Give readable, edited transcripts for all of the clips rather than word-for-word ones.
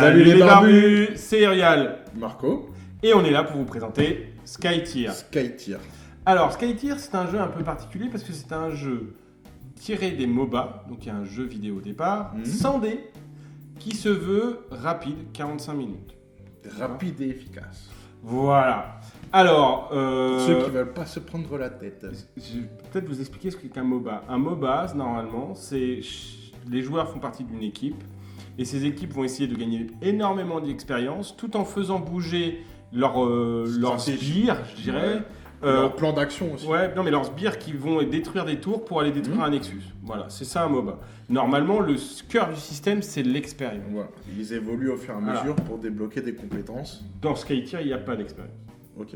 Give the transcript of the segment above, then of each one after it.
Salut les barbus, c'est Urial, Marco. et on est là pour vous présenter Skytier. Skytier. Alors Skytier, c'est un jeu un peu particulier parce que c'est un jeu tiré des MOBA, donc il y a un jeu vidéo au départ, sans dés, qui se veut rapide, 45 minutes. Rapide et efficace. Voilà. Alors, Ceux qui veulent pas se prendre la tête. je vais peut-être vous expliquer ce qu'est un MOBA. Un MOBA, normalement, c'est les joueurs font partie d'une équipe et ces équipes vont essayer de gagner énormément d'expérience tout en faisant bouger leurs sbires, je dirais. Leur plan d'action aussi. Ouais, non mais leurs sbires qui vont détruire des tours pour aller détruire un Nexus. Voilà, c'est ça un MOBA. Normalement, le cœur du système, c'est l'expérience. Voilà. Ils évoluent au fur et à mesure pour débloquer des compétences. Dans Skytier, il n'y a pas d'expérience. Ok.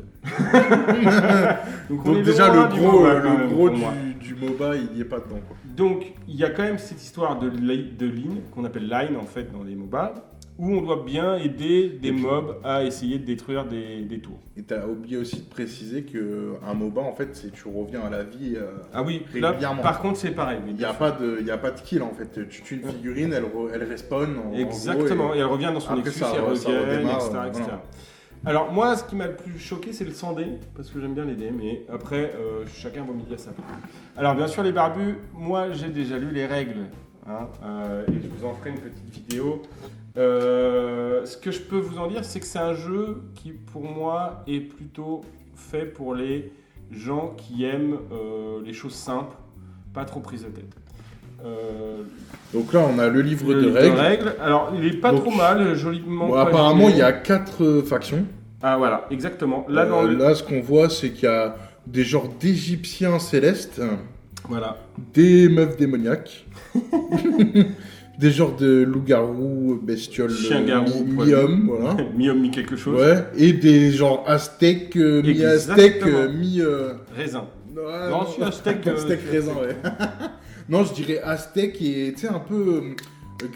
Donc Donc déjà le MOBA, gros du MOBA, il n'y est pas dedans, quoi. Donc il y a quand même cette histoire de ligne, qu'on appelle line en fait dans les MOBA, où on doit bien aider des mobs à essayer de détruire des tours. Et tu as oublié aussi de préciser qu'un MOBA, en fait, c'est tu reviens à la vie Ah oui, là régulièrement. par contre c'est pareil. Il n'y a pas de kill, en fait. Tu tues une figurine, elle respawn. Exactement, et elle revient dans son après, Nexus, ça elle revient, redémarre, etc. voilà. etc. Alors moi, ce qui m'a le plus choqué, c'est le 100 dés, parce que j'aime bien les dés, mais après, chacun va midi à sa place. Alors bien sûr, les barbus, moi j'ai déjà lu les règles, hein, et je vous en ferai une petite vidéo. Ce que je peux vous en dire, c'est que c'est un jeu qui, pour moi, est plutôt fait pour les gens qui aiment les choses simples, pas trop prises de tête. Donc là, on a le livre de livre règles. Alors, il est pas Donc, trop mal, joliment. Bon, apparemment, il y a 4 factions. Ah voilà, exactement. Là, dans Là, ce qu'on voit, c'est qu'il y a des genres d'Égyptiens célestes, Voilà. des meufs démoniaques, des genres de loups-garous, bestioles, Chien-garou, mi-hommes, voilà. Mi-homme, mi-quelque chose. Ouais, et des genres aztèques, mi-aztèques, mi... Raisin. Ouais, Non, si, aztèque, aztèque raisin, ouais. Non, je dirais aztèque et, tu sais, un peu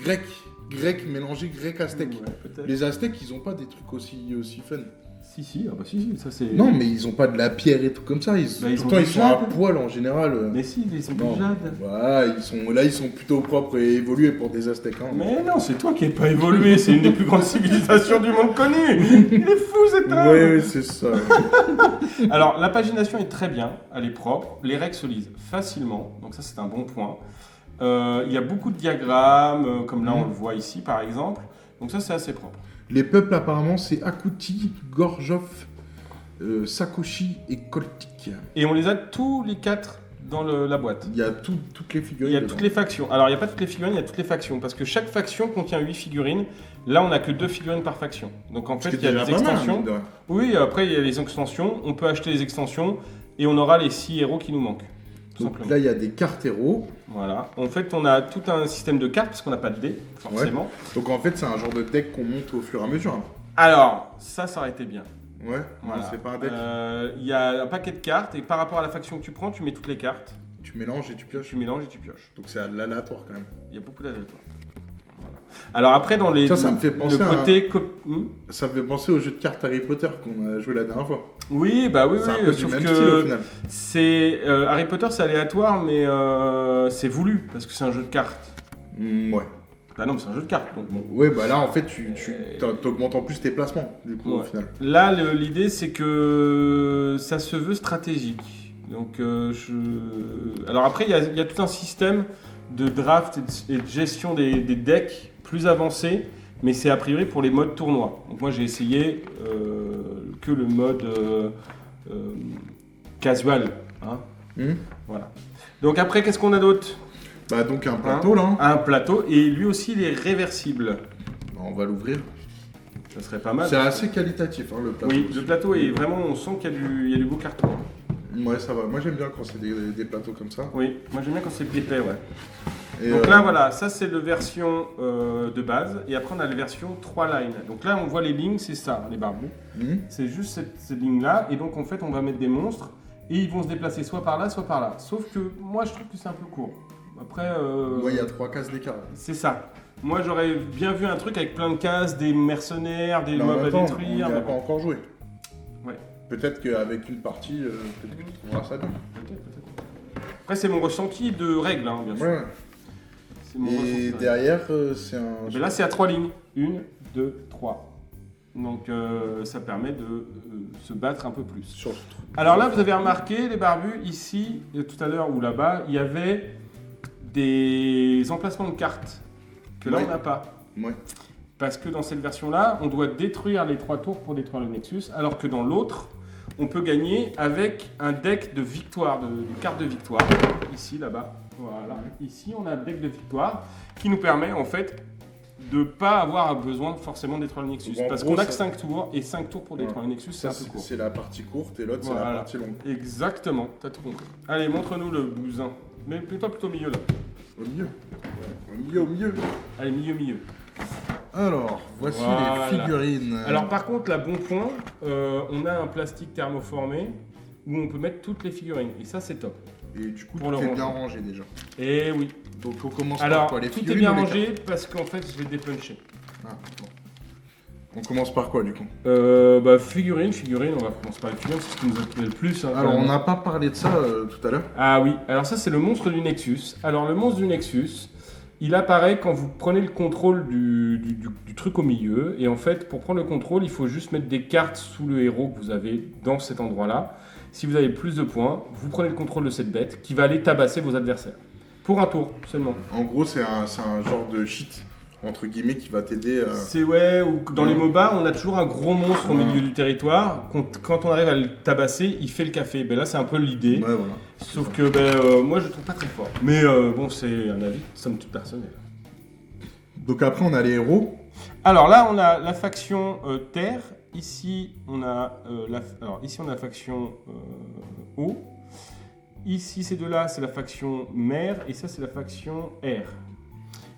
grec. Grec mélangé grec-aztèque. Ouais, peut-être. Les aztèques, ils ont pas des trucs aussi fun. Si, ah bah si, ça c'est... Non, mais ils ont pas de la pierre et tout comme ça. ils Pourtant, ont ils du sont à jade. poil en général. Mais si, ils sont Non. plus jade. Voilà, ils sont plutôt propres et évolués pour des aztèques. Hein. Mais non, c'est toi qui n'es pas évolué, c'est une des plus grandes civilisations du monde connu. Il est fou cet homme. Ouais, c'est ça. Alors, la pagination est très bien, elle est propre, les règles se lisent facilement, donc ça c'est un bon point. Il y a beaucoup de diagrammes, comme là on le voit ici par exemple, donc ça c'est assez propre. Les peuples, apparemment, c'est Akuti, Gorjov, Sakoshi et Koltik. Et on les a tous les 4 dans la boîte. Il y a toutes les figurines. Il y a dedans. toutes les factions. Alors il n'y a pas toutes les figurines, il y a toutes les factions, parce que chaque faction contient 8 figurines. Là on n'a que 2 figurines par faction. Donc en fait il y a des extensions. Oui, après il y a les extensions, on peut acheter les extensions et on aura les 6 héros qui nous manquent. Donc là, il y a des cartes héros. Voilà. En fait, on a tout un système de cartes parce qu'on n'a pas de dés, forcément. Ouais. Donc en fait, c'est un genre de deck qu'on monte au fur et à mesure. Hein. Alors, ça aurait été bien. Ouais, Voilà. non, c'est pas un deck. Il y a un paquet de cartes et par rapport à la faction que tu prends, tu mets toutes les cartes. Tu mélanges et tu pioches. Tu mélanges et tu pioches. Donc c'est à l'aléatoire quand même. Il y a beaucoup d'aléatoires. Voilà. Alors après, dans les... Ça me fait penser le côté... Ça me fait penser au jeu de cartes Harry Potter qu'on a joué la dernière fois. Oui, bah oui, C'est un peu du sauf même que style au final. c'est Harry Potter, c'est aléatoire, mais c'est voulu parce que c'est un jeu de cartes. Ouais. Bah non, mais c'est un jeu de cartes, donc bon. Ouais, bah là en fait, tu augmentes en plus tes placements, du coup, au Ouais. final. Là, l'idée, c'est que ça se veut stratégique. Donc, alors après, il y a tout un système de draft et de gestion des decks plus avancé, mais c'est a priori pour les modes tournoi. Donc moi, j'ai essayé que le mode casual. Hein. Voilà. Donc après, qu'est-ce qu'on a d'autre? Bah donc un plateau là. Un plateau, et lui aussi, il est réversible. On va l'ouvrir. Ça serait pas mal. C'est assez qualitatif, hein, le plateau. Oui, le plateau est vraiment, on sent qu'il y a du beau carton. Ouais, ça va. Moi j'aime bien quand c'est des plateaux comme ça. Oui, moi j'aime bien quand c'est épais, ouais. Et Donc là, voilà, ça c'est la version de base, et après on a la version 3 lines. Donc là, on voit les lignes, c'est ça, les barbus. C'est juste cette ligne-là, et donc en fait, on va mettre des monstres, et ils vont se déplacer soit par là, soit par là. Sauf que moi, je trouve que c'est un peu court. Après, ouais, il y a 3 cases d'écart. c'est ça. Moi, j'aurais bien vu un truc avec plein de cases, des mercenaires, des Mais en mobs à même temps, détruire. on n'y a mais pas bon. encore joué. Ouais. Peut-être qu'avec une partie, peut-être que tu trouveras ça bien. Peut-être. Après, c'est mon ressenti de règles, hein, bien sûr. Ouais. C'est mon ressenti de Et règles. derrière, c'est un... Mais là, c'est à 3 lignes. 1, 2, 3. Donc ça permet de se battre un peu plus. Sur ce truc. Alors là, vous avez remarqué, les barbus, ici, tout à l'heure ou là-bas, il y avait des emplacements de cartes que là, Ouais. on n'a pas. Ouais. Parce que dans cette version-là, on doit détruire les 3 tours pour détruire le Nexus, alors que dans l'autre, on peut gagner avec un deck de victoire, de cartes de victoire. Ici, là-bas. Voilà. Ici, on a un deck de victoire qui nous permet, en fait, de ne pas avoir besoin forcément de détruire le Nexus. Donc, en Parce gros, qu'on a que ça- 5 tours, et 5 tours pour détruire le Nexus, c'est Ça, un peu court. c'est la partie courte et l'autre, c'est Voilà. la partie longue. Exactement, t'as tout compris. Allez, montre-nous le bousin. Mais plutôt au milieu, là. Au milieu. Au milieu. Allez, milieu. Alors, voici Voilà. les figurines. Alors par contre, la bon point, on a un plastique thermoformé où on peut mettre toutes les figurines. Et ça, c'est top. Et du coup, pour tout le est bien ranger. rangé déjà. Et oui. Donc, on commence par Alors, quoi? Les tout est figurines bien ou les rangé parce qu'en fait, je vais dépuncher. cartes? Ah, bon. On commence par quoi du coup? Figurine, on va commencer par les figurines, c'est ce qui nous intéresse le plus. Hein, Alors, quand on même. n'a pas parlé de ça tout à l'heure. Ah oui, alors ça, c'est le monstre du Nexus. Alors, le monstre du Nexus, il apparaît quand vous prenez le contrôle du truc au milieu. Et en fait, pour prendre le contrôle, il faut juste mettre des cartes sous le héros que vous avez dans cet endroit-là. Si vous avez plus de points, vous prenez le contrôle de cette bête qui va aller tabasser vos adversaires. Pour un tour seulement. En gros, c'est un genre de cheat, entre guillemets, qui va t'aider à... C'est ouais, ou dans les MOBA, on a toujours un gros monstre au Ouais. milieu du territoire. Quand on arrive à le tabasser, il fait le café. Ben là, c'est un peu l'idée. Ouais, voilà. Sauf que moi, je le trouve pas très fort. Mais bon, c'est un avis, somme toute personnelle. Donc après, on a les héros. Alors là, on a la faction Terre. Ici, on a la faction Eau. Ici, ces deux-là, c'est la faction Mer. Et ça, c'est la faction Air.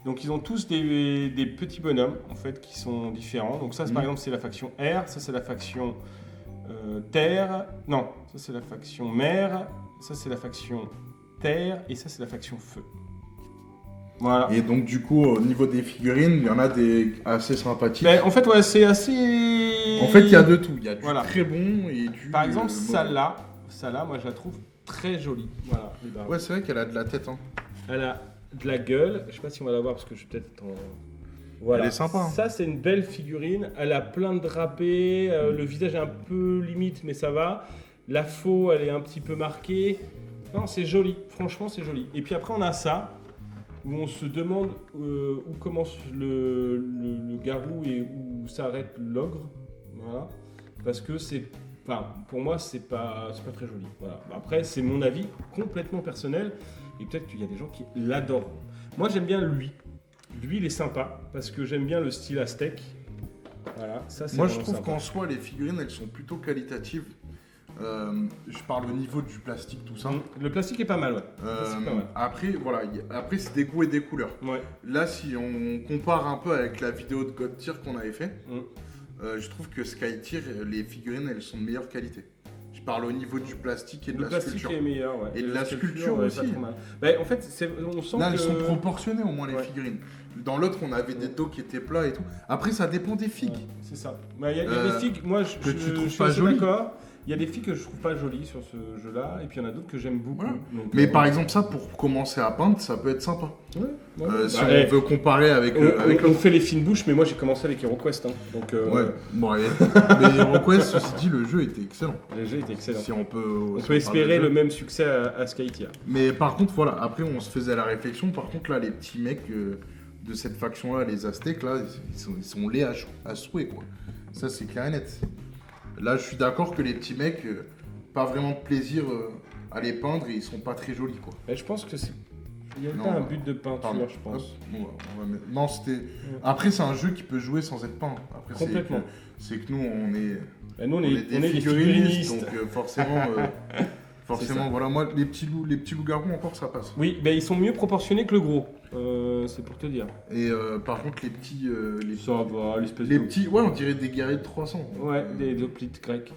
Donc, ils ont tous des petits bonhommes, en fait, qui sont différents. Donc ça, par exemple, c'est la faction Air. Ça, c'est la faction Terre. Non, ça, c'est la faction Mer. Ça, c'est la faction Terre. Et ça, c'est la faction Feu. Voilà. Et donc, du coup, au niveau des figurines, il y en a des assez sympathiques. Ben, en fait, ouais, c'est assez... En fait, il y a de tout. Il y a du Voilà. très bon et du... Par exemple, mauvais. celle-là, moi, je la trouve très jolie. Voilà. les barbes. Ouais, c'est vrai qu'elle a de la tête. Hein. Elle a de la gueule. Je sais pas si on va la voir parce que je suis peut-être en... Voilà. Elle est sympa, hein. Ça, c'est une belle figurine. Elle a plein de drapés. Le visage est un peu limite, mais ça va. La faux, elle est un petit peu marquée. Non, c'est joli. Franchement, c'est joli. Et puis après, on a ça, où on se demande où commence le garou et où s'arrête l'ogre. Voilà. Parce que c'est... Enfin, pour moi, c'est pas très joli. Voilà. Après, c'est mon avis complètement personnel. Et peut-être qu'il y a des gens qui l'adorent. Moi, j'aime bien lui. Lui, il est sympa parce que j'aime bien le style aztèque. Voilà, ça c'est Moi, je vraiment trouve sympa. qu'en soi, les figurines, elles sont plutôt qualitatives. Je parle au niveau du plastique, tout ça. Le plastique est pas mal, ouais. Le plastique est pas mal. Après, voilà, après c'est des goûts et des couleurs. Ouais. Là, si on compare un peu avec la vidéo de God Tier qu'on avait fait, Mm. je trouve que Sky Tier, les figurines, elles sont de meilleure qualité. Je parle au niveau du plastique et de Le la plastique sculpture. est meilleur, ouais. Et de la sculpture ouais, aussi. pas trop mal. Bah, en fait, on sent Là, que... elles sont proportionnées au moins, les Ouais. figurines. Dans l'autre, on avait des dos qui étaient plats et tout. Après, ça dépend des figues. Ouais, c'est ça. Bah, il y a des figues, moi, je tu trouves suis pas assez jolies. d'accord. Il y a des filles que je trouve pas jolies sur ce jeu-là, et puis il y en a d'autres que j'aime beaucoup. Voilà. Donc, Mais par exemple, ça, pour commencer à peindre, ça peut être sympa. ouais. Si Bah, on veut comparer avec... avec on fait les fines bouches, mais moi j'ai commencé avec HeroQuest. Hein. Donc, Ouais, bon, allez. Mais HeroQuest, ceci dit, le jeu était excellent. le jeu était excellent. Si on peut, On si peut parle espérer de le jeu. même succès à Skytier. Mais par contre, voilà, après, on se faisait la réflexion. Par contre, là, les petits mecs de cette faction-là, les Aztèques, là, ils sont laids à souhait, quoi. Ça, c'est clair et net. Là, je suis d'accord que les petits mecs, pas vraiment de plaisir à les peindre et ils sont pas très jolis, quoi. Mais je pense que c'est. Il y a Non, pas un but de peinture, Pardon. je pense. Hop, on va mettre... Non, c'était... Après, c'est un jeu qui peut jouer sans être peint. Après, Complètement. C'est que nous, on est... Et nous, on est des des figurinistes, figurinistes. donc forcément, ça. voilà, moi, les petits loups-garous, encore, ça passe. Oui, ben ils sont mieux proportionnés que le gros. C'est pour te dire. Et par contre, les petits... Ça va, l'espèce les de. petits, ouais, on dirait des guerriers de 300. Ouais, des hoplites grecs.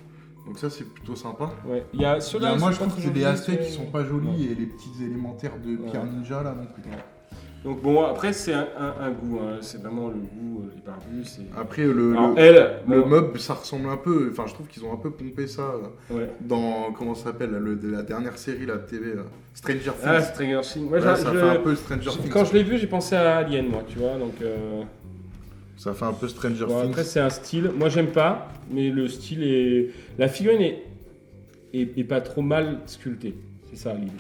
Donc ça, c'est plutôt sympa. Ouais. Il y a ceux-là. Moi, ils je sont trouve pas que très les jolis, Aztèques, c'est- ils sont pas jolis, et les petits élémentaires de Pierre Ninja, là, non plus. Donc bon, après, c'est un goût. Hein. C'est vraiment le goût, les barbus. C'est... Après, Alors, elle. le bon, mob, ça ressemble un peu... Enfin, je trouve qu'ils ont un peu pompé ça Ouais. dans... Comment ça s'appelle, la dernière série, là, de TV, Stranger Things. Ah, Stranger Things. Ouais, Ouais, ça fait un peu Stranger Things. Quand je l'ai vu, j'ai pensé à Alien, moi, tu vois. Donc, Ça fait un peu Stranger Bon, Things. après, c'est un style. Moi, j'aime pas, mais le style est. La figurine est pas trop mal sculptée. C'est ça l'idée.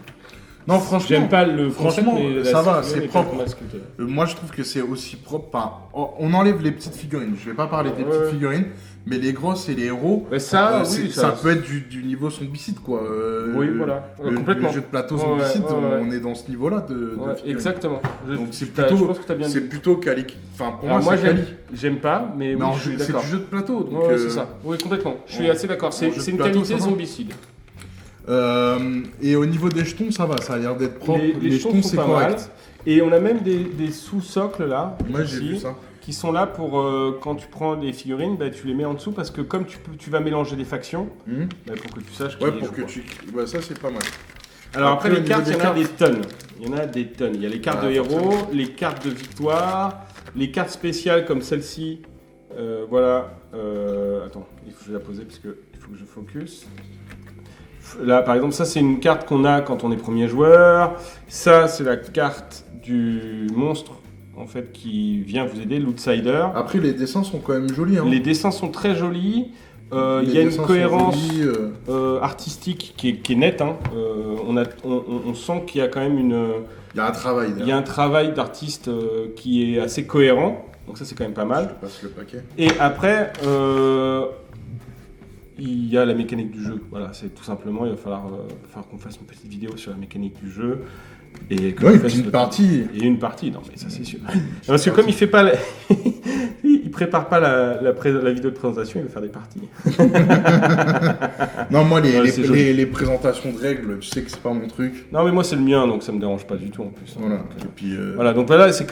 Non, franchement, J'aime pas le concept, franchement, mais ça va, figurine c'est est pas propre. trop mal sculptée. Moi, je trouve que c'est aussi propre. Enfin, on enlève les petites figurines. Je vais pas parler des Ouais. petites figurines, mais les grosses et les héros, Mais ça, c'est- oui, ça peut être du niveau zombicide, quoi. Oui, voilà. Le Complètement. jeu de plateau Ouais, zombicide, ouais. on est dans ce niveau-là de Ouais, figurines. exactement. Donc c'est Je plutôt, pense que t'as bien c'est dit. plutôt quali. Enfin, pour Alors, moi, moi, c'est quali. j'aime pas, mais oui, Mais en je suis jeu- c'est d'accord. du jeu de plateau. Donc, Ouais, c'est ça. Oui, complètement. Je suis en- assez d'accord. en C'est jeu de une plateau, qualité ça va. zombicide. Et au niveau des jetons, ça va, ça a l'air d'être propre. Les jetons jetons, sont c'est pas correct. mal. Et on a même des sous-socles là, Moi, j'ai ici, vu ça. qui sont là pour quand tu prends des figurines, bah, tu les mets en dessous parce que comme tu vas mélanger des factions, Mhm. bah, pour que tu saches Ouais, qui pour joue, que quoi. tu. Ouais, ça, c'est pas mal. Alors après, Après, au les niveau cartes, des il y en a cartes- des tonnes. Il y en a des tonnes. Il y a les cartes Ah, de héros, forcément. les cartes de victoire, les cartes spéciales comme celle-ci. Voilà. Attends, il faut que je la poser parce que il faut que je focus. Là, par exemple, ça c'est une carte qu'on a quand on est premier joueur. Ça, c'est la carte du monstre en fait qui vient vous aider, l'outsider. Après, les dessins sont quand même jolis. Hein. Les dessins sont très jolis. Les Il y a une dessins sont cohérence jolis, artistique qui est nette. Hein. On sent qu'il y a quand même Il y a un travail. il y a un travail d'artiste qui est assez cohérent. Donc ça c'est quand même pas mal. Je passe le paquet. Et après, il y a la mécanique du jeu. Voilà, c'est tout simplement, il va falloir qu'on fasse une petite vidéo sur la mécanique du jeu. Et que Ouais, je et fasse puis une le- partie. Et une partie, non mais ça c'est sûr. Parce que comme il fait pas, il prépare pas la vidéo de présentation, il va faire des parties. Non, moi, Ouais, c'est joli. les présentations de règles, tu sais que c'est pas mon truc. Non mais moi c'est le mien, donc ça me dérange pas du tout en plus. hein. Voilà. Donc, Et puis. voilà, donc là c'est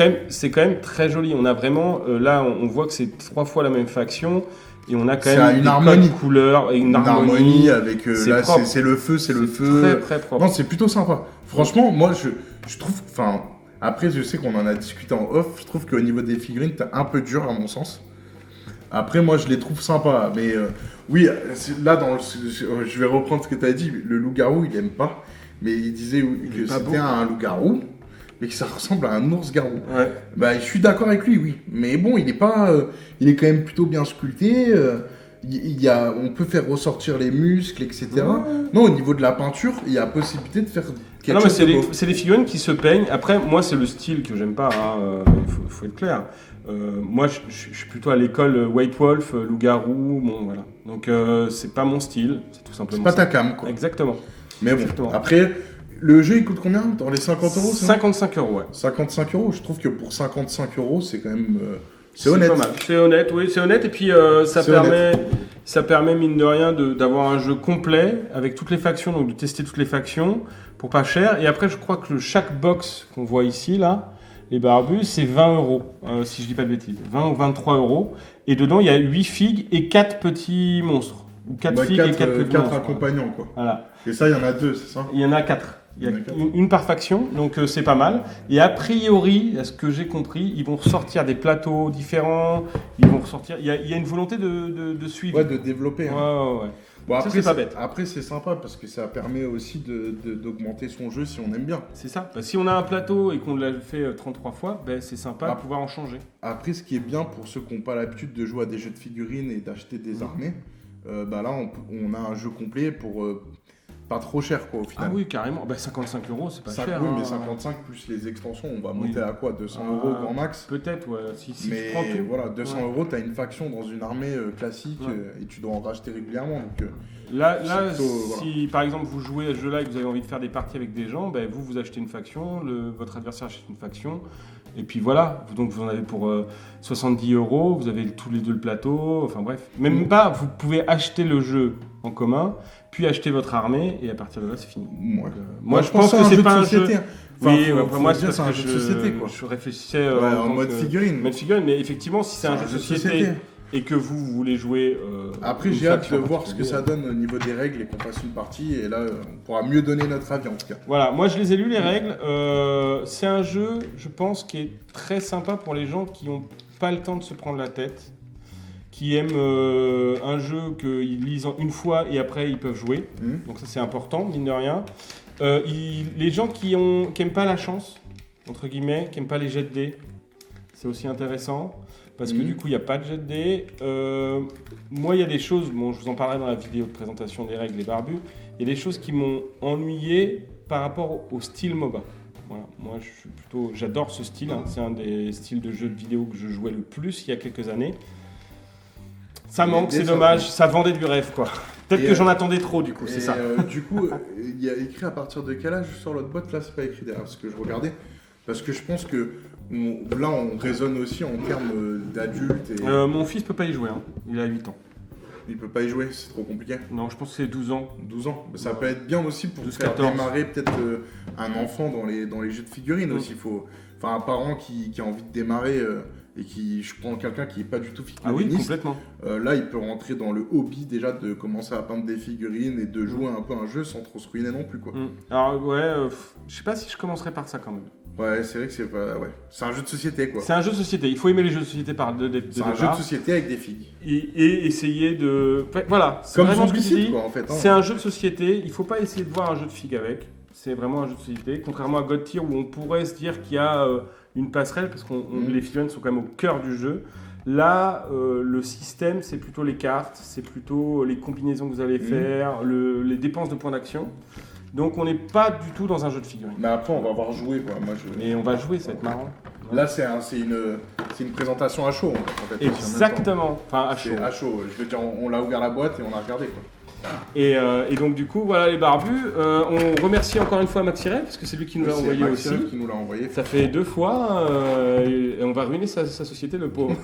quand même très joli. On a vraiment, là on voit que c'est 3 fois la même faction et on a quand C'est même une des harmonie. codes couleurs et une Une harmonie avec. c'est Là, propre. c'est le feu, c'est le Très feu. très propre. Non, c'est plutôt sympa. Franchement, moi, je trouve. Enfin, après, je sais qu'on en a discuté en off. Je trouve qu'au niveau des figurines, t'es un peu dur, à mon sens. Après, moi, je les trouve sympas. Mais oui, là, je vais reprendre ce que tu as dit. Le loup-garou, il aime pas. Mais il disait que pas c'était un loup-garou, mais que ça ressemble à un ours-garou. Ouais. Bah, je suis d'accord avec lui, oui. Mais bon, il est pas. Il est quand même plutôt bien sculpté. On peut faire ressortir les muscles, etc. Ouais. Non, au niveau de la peinture, il y a possibilité de faire quelque Non mais chose c'est de beau. c'est des figurines qui se peignent. Après, moi c'est le style que j'aime pas, hein, faut être clair. Moi je suis plutôt à l'école White Wolf, loup-garou, bon voilà. Donc c'est pas mon style, c'est tout C'est simplement pas ça. ta cam, quoi. Exactement. Mais bon, Exactement. après, le jeu, il coûte combien? Dans les 50 €, c'est ça 55 €, ouais. 55 €. Je trouve que pour 55 €, c'est quand même... c'est honnête. Pas mal. C'est honnête, oui, c'est honnête. Et puis ça permet mine de rien d'avoir un jeu complet avec toutes les factions, donc de tester toutes les factions pour pas cher. Et après, je crois que chaque box qu'on voit ici, là, les barbus, c'est 20 €, si je dis pas de bêtises. 20 ou 23 €. Et dedans, il y a 8 figues et 4 petits monstres. Ou 4 Bah, figues et 4 petits 4 monstres. accompagnants, quoi. Voilà. Et ça, il y en a 2, c'est ça? Il y en a 4. Il y a Il y en a quatre. une par faction, donc c'est pas mal. Et a priori, à ce que j'ai compris, ils vont ressortir des plateaux différents. Ils vont ressortir. Il y a une volonté de suivi. Ouais, de développer. Ouais, hein. ouais. Bon, Ça, après, c'est pas bête. Après, c'est sympa parce que ça permet aussi d'augmenter son jeu si on aime bien. C'est ça. Bah, si on a un plateau et qu'on l'a fait 33 fois, ben c'est sympa Ah. de pouvoir en changer. Après, ce qui est bien pour ceux qui n'ont pas l'habitude de jouer à des jeux de figurines et d'acheter des armées, bah là, on a un jeu complet pour pas trop cher, quoi, au final. Ah oui, carrément. Bah, 55 €, c'est pas cher. Oui, hein. mais 55 plus les extensions, on va Oui. monter à quoi? 200 Ah, € grand max? Peut-être, ouais. Si tu Mais prends tout. voilà, 200 Ouais. €, t'as une faction dans une armée classique Ouais. et tu dois en racheter régulièrement. Donc, Là, c'est plutôt, si par exemple vous jouez à ce jeu-là et que vous avez envie de faire des parties avec des gens, ben, vous achetez une faction, votre adversaire achète une faction, et puis voilà. Donc vous en avez pour 70 €, vous avez tous les deux le plateau, enfin bref. Même pas, vous pouvez acheter le jeu en commun, puis acheter votre armée, et à partir de là c'est fini. ouais. Donc, moi je pense que c'est c'est pas un jeu. société. Oui, Enfin, ouais, faut moi dire, c'est parce c'est un que jeu de société, quoi. je réfléchissais Ouais, en tant mode que- figurine. mode figurine, mais effectivement si c'est un jeu de société et que vous voulez jouer. Après, une j'ai hâte faction de en voir ce que particulier. ça donne au niveau des règles et qu'on fasse une partie. Et là, on pourra mieux donner notre avis en tout cas. Voilà, moi je les ai lus les règles. C'est un jeu, je pense, qui est très sympa pour les gens qui n'ont pas le temps de se prendre la tête, qui aiment un jeu qu'ils lisent en une fois et après ils peuvent jouer. Donc ça c'est important, mine de rien. Les gens qui aiment pas la chance, entre guillemets, qui n'aiment pas les jets de dés, c'est aussi intéressant. parce que du coup, il n'y a pas de jet de dés. Moi, il y a des choses, bon, je vous en parlerai dans la vidéo de présentation des règles des barbus, il y a des choses qui m'ont ennuyé par rapport au style MOBA. Voilà. Moi, j'adore ce style, hein. C'est un des styles de jeux de vidéo que je jouais le plus il y a quelques années. Ça manque, c'est dommage, ça vendait du rêve, quoi. Peut-être que j'en attendais trop, du coup, c'est ça. Du coup, il y a écrit à partir de quel âge sur l'autre boîte, là, c'est pas écrit derrière, parce que je regardais. Parce que je pense que là, on raisonne aussi en termes d'adultes. Et... mon fils peut pas y jouer, hein. Il a 8 ans. Il peut pas y jouer, c'est trop compliqué. Non, je pense que c'est 12 ans. 12 ans. Ça peut être bien aussi pour 12, faire 14. démarrer peut-être un enfant dans les jeux de figurines aussi. Enfin, un parent qui a envie de démarrer et je prends quelqu'un qui est pas du tout figuriniste. Ah oui, complètement. Là, il peut rentrer dans le hobby déjà de commencer à peindre des figurines et de jouer un peu un jeu sans trop se ruiner non plus, quoi. Alors ouais, je sais pas si je commencerai par ça quand même. Ouais, c'est vrai que c'est pas... Ouais. C'est un jeu de société, quoi. C'est un jeu de société. Il faut aimer les jeux de société c'est un jeu de société avec des figues. Et essayer de... Voilà. Comme vraiment ce que tu Zombicide, dis. quoi, en fait. Hein. C'est un jeu de société. Il faut pas essayer de voir un jeu de figue avec. C'est vraiment un jeu de société. Contrairement à God Tier où on pourrait se dire qu'il y a une passerelle parce que les figurines sont quand même au cœur du jeu. Là, le système, c'est plutôt les cartes, c'est plutôt les combinaisons que vous allez faire, les dépenses de points d'action. Donc on n'est pas du tout dans un jeu de figurines. Mais après, on va voir jouer, quoi. Mais on va jouer, ça va être marrant. Là, c'est une présentation à chaud, en fait. Exactement. Enfin, à chaud. C'est à chaud. Je veux dire, on l'a ouvert la boîte et on a regardé, quoi. Et donc du coup, voilà les barbus. On remercie encore une fois Maxirel, parce que c'est lui qui nous l'a envoyé aussi. C'est qui nous l'a envoyé. Ça fait 2 fois, et on va ruiner sa société, le pauvre.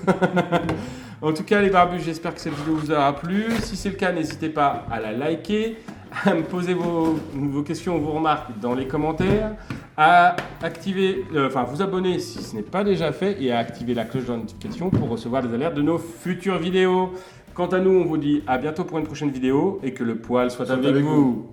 En tout cas, les barbus, j'espère que cette vidéo vous aura plu. Si c'est le cas, n'hésitez pas à la liker, à me poser vos questions ou vos remarques dans les commentaires, à activer, vous abonner si ce n'est pas déjà fait, et à activer la cloche de notification pour recevoir des alertes de nos futures vidéos. Quant à nous, on vous dit à bientôt pour une prochaine vidéo et que le poil soit avec vous.